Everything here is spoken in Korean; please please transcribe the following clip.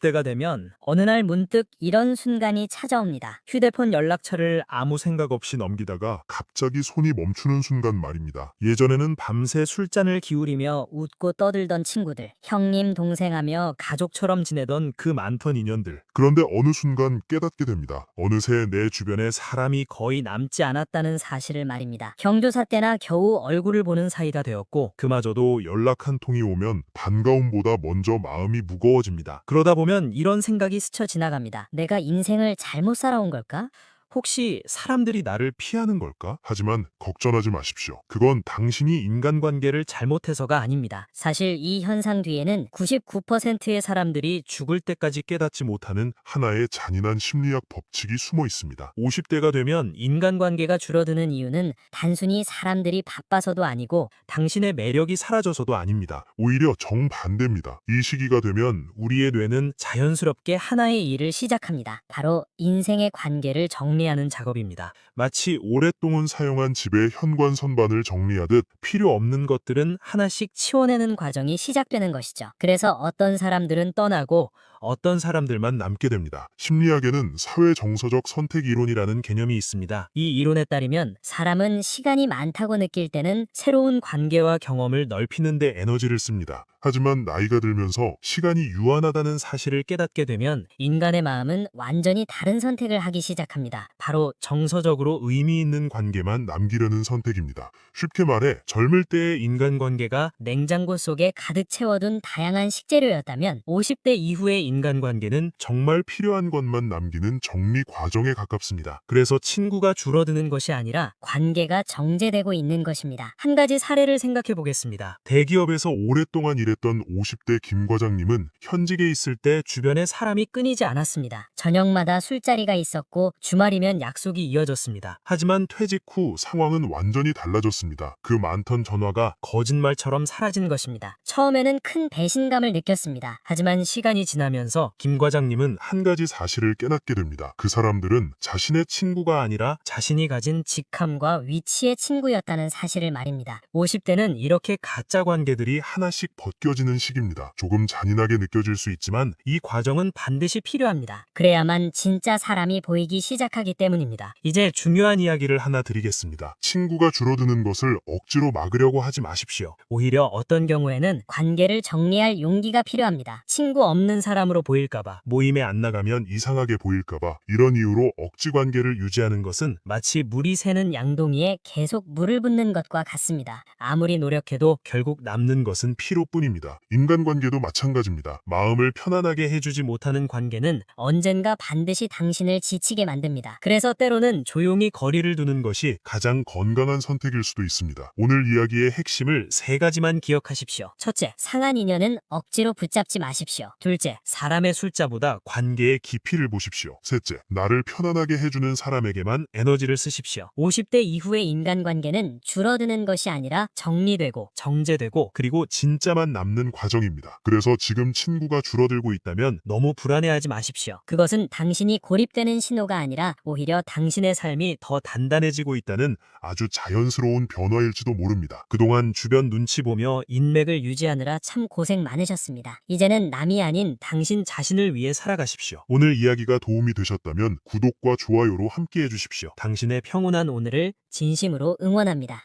50대가 되면 어느 날 문득 이런 순간이 찾아옵니다. 휴대폰 연락처를 아무 생각 없이 넘기다가 갑자기 손이 멈추는 순간 말입니다. 예전에는 밤새 술잔을 기울이며 웃고 떠들던 친구들, 형님 동생하며 가족처럼 지내던 그 많던 인연들. 그런데 어느 순간 깨닫게 됩니다. 어느새 내 주변에 사람이 거의 남지 않았다는 사실을 말입니다. 경조사 때나 겨우 얼굴을 보는 사이가 되었고 그마저도 연락 한 통이 오면 반가움보다 먼저 마음이 무거워집니다. 그러다 보면 이런 생각이 스쳐 지나갑니다. 내가 인생을 잘못 살아온 걸까? 혹시 사람들이 나를 피하는 걸까? 하지만 걱정하지 마십시오. 그건 당신이 인간관계를 잘못해서가 아닙니다. 사실 이 현상 뒤에는 99%의 사람들이 죽을 때까지 깨닫지 못하는 하나의 잔인한 심리학 법칙이 숨어 있습니다. 50대가 되면 인간관계가 줄어드는 이유는 단순히 사람들이 바빠서도 아니고 당신의 매력이 사라져서도 아닙니다. 오히려 정반대입니다. 이 시기가 되면 우리의 뇌는 자연스럽게 하나의 일을 시작합니다. 바로 인생의 관계를 정리하는 작업입니다. 마치 오랫동안 사용한 집의 현관 선반을 정리하듯 필요 없는 것들은 하나씩 치워내는 과정이 시작되는 것이죠. 그래서 어떤 사람들은 떠나고 어떤 사람들만 남게 됩니다. 심리학에는 사회 정서적 선택 이론이라는 개념이 있습니다. 이 이론에 따르면 사람은 시간이 많다고 느낄 때는 새로운 관계와 경험을 넓히는 데 에너지를 씁니다. 하지만 나이가 들면서 시간이 유한하다는 사실을 깨닫게 되면 인간의 마음은 완전히 다른 선택을 하기 시작합니다. 바로 정서적으로 의미 있는 관계만 남기려는 선택입니다. 쉽게 말해 젊을 때의 인간관계가 냉장고 속에 가득 채워둔 다양한 식재료였다면 50대 이후의 인간관계는 정말 필요한 것만 남기는 정리 과정에 가깝습니다. 그래서 친구가 줄어드는 것이 아니라 관계가 정제되고 있는 것입니다. 한 가지 사례를 생각해 보겠습니다. 대기업에서 오랫동안 일했던 50대 김 과장님은 현직에 있을 때 주변에 사람이 끊이지 않았습니다. 저녁마다 술자리가 있었고 주말이면 약속이 이어졌습니다. 하지만 퇴직 후 상황은 완전히 달라졌습니다. 그 많던 전화가 거짓말처럼 사라진 것입니다. 처음에는 큰 배신감을 느꼈습니다. 하지만 시간이 지나면서 김 과장님은 한 가지 사실을 깨닫게 됩니다. 그 사람들은 자신의 친구가 아니라 자신이 가진 직함과 위치의 친구였다는 사실을 말입니다. 50대는 이렇게 가짜 관계들이 하나씩 벗겨지는 시기입니다. 조금 잔인하게 느껴질 수 있지만 이 과정은 반드시 필요합니다. 그래야만 진짜 사람이 보이기 시작하기 때문입니다. 이제 중요한 이야기를 하나 드리겠습니다. 친구가 줄어드는 것을 억지로 막으려고 하지 마십시오. 오히려 어떤 경우에는 관계를 정리할 용기가 필요합니다. 친구 없는 사람으로 보일까봐, 모임에 안 나가면 이상하게 보일까봐, 이런 이유로 억지 관계를 유지하는 것은 마치 물이 새는 양동이에 계속 물을 붓는 것과 같습니다. 아무리 노력해도 결국 남는 것은 피로뿐입니다. 인간관계도 마찬가지입니다. 마음을 편안하게 해주지 못하는 관계는 언젠가 반드시 당신을 지치게 만듭니다. 그래서 때로는 조용히 거리를 두는 것이 가장 건강한 선택일 수도 있습니다. 오늘 이야기의 핵심을 세 가지만 기억하십시오. 첫째, 상한 인연은 억지로 붙잡지 마십시오. 둘째, 사람의 숫자보다 관계의 깊이를 보십시오. 셋째, 나를 편안하게 해주는 사람에게만 에너지를 쓰십시오. 50대 이후의 인간관계는 줄어드는 것이 아니라 정리되고 정제되고 그리고 진짜만 남는 과정입니다. 그래서 지금 친구가 줄어들고 있다면 너무 불안해하지 마십시오. 그것은 당신이 고립되는 신호가 아니라 오히려 당신의 삶이 더 단단해지고 있다는 아주 자연스러운 변화일지도 모릅니다. 그동안 주변 눈치 보며 인맥을 유지하느라 참 고생 많으셨습니다. 이제는 남이 아닌 당신 자신을 위해 살아가십시오. 오늘 이야기가 도움이 되셨다면 구독과 좋아요로 함께 해주십시오. 당신의 평온한 오늘을 진심으로 응원합니다.